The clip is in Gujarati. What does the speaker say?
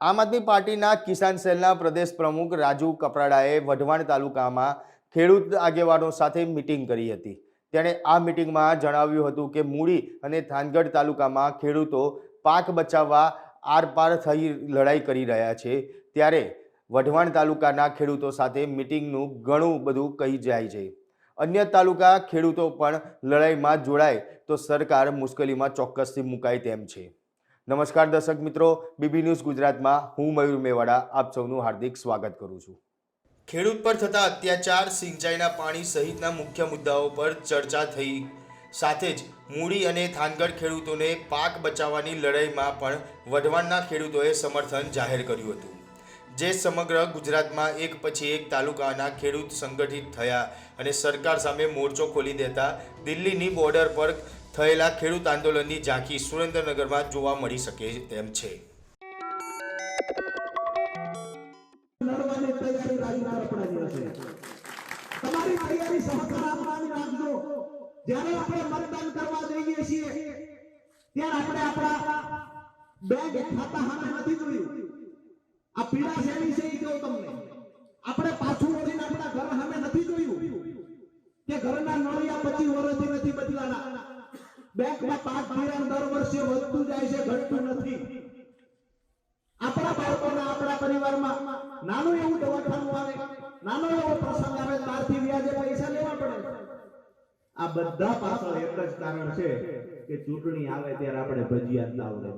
આમ આદમી પાર્ટીના કિસાન સેલના પ્રદેશ પ્રમુખ રાજુ કપરાડાએ વઢવાણ તાલુકામાં ખેડૂત આગેવાનો સાથે મીટિંગ કરી હતી। તેણે આ મીટિંગમાં જણાવ્યું હતું કે મૂળી અને થાનગઢ તાલુકામાં ખેડૂતો પાક બચાવવા આરપાર થઈ લડાઈ કરી રહ્યા છે, ત્યારે વઢવાણ તાલુકાના ખેડૂતો સાથે મીટિંગનું ઘણું બધું કહી જાય છે। અન્ય તાલુકા ખેડૂતો પણ લડાઈમાં જોડાય તો સરકાર મુશ્કેલીમાં ચોક્કસથી મુકાય તેમ છે। નમસ્કાર દર્શક મિત્રો, બીબી ન્યૂઝ ગુજરાતમાં હું મયુર મેવાડા આપ સૌનું હાર્દિક સ્વાગત કરું છું। ખેડૂત પર થતા અત્યાચાર, સિંચાઈના પાણી સહિતના મુખ્ય મુદ્દાઓ પર ચર્ચા થઈ સાથે જ મૂળી અને થાનગઢ ખેડૂતોને પાક બચાવવાની લડાઈમાં પણ વઢવાણના ખેડૂતોએ સમર્થન જાહેર કર્યું હતું, જે સમગ્ર ગુજરાતમાં એક પછી એક તાલુકાના ખેડૂત સંગઠિત થયા અને સરકાર સામે મોરચો ખોલી દેતા દિલ્હીની બોર્ડર પર થયેલા ખેડૂત આંદોલનની ઝાંખી સુરેન્દ્રનગરમાં જોવા મળી શકે તેમ છે। તમારી તૈયારી સહકાર આપવાની રાખજો। જ્યારે આપણે મતદાન કરવા જઈએ છીએ ત્યારે આપણે આપણા બેંક ખાતા સામે નથી જોયું, આ પીડા શેની છે એ કહું તમને। આપણે પાછું વળીને આપણા ઘર સામે નથી જોયું કે ઘરના નળિયા 25 વર્ષથી નથી બદલાના। બેંકમાં પાક ધિરાણ દર વર્ષે વધતું જાય છે, ઘટતું નથી। આપણા બાળકોના આપણા પરિવારમાં નાનું એવું દવાખાનું આવે, નાનો એવો પ્રસંગ આવે, ત્યારથી વ્યાજે પૈસા લેવા પડે। આ બધા પાછળ એક જ કારણ છે કે ચૂંટણી આવે ત્યારે આપણે ભજીયા લાવડે।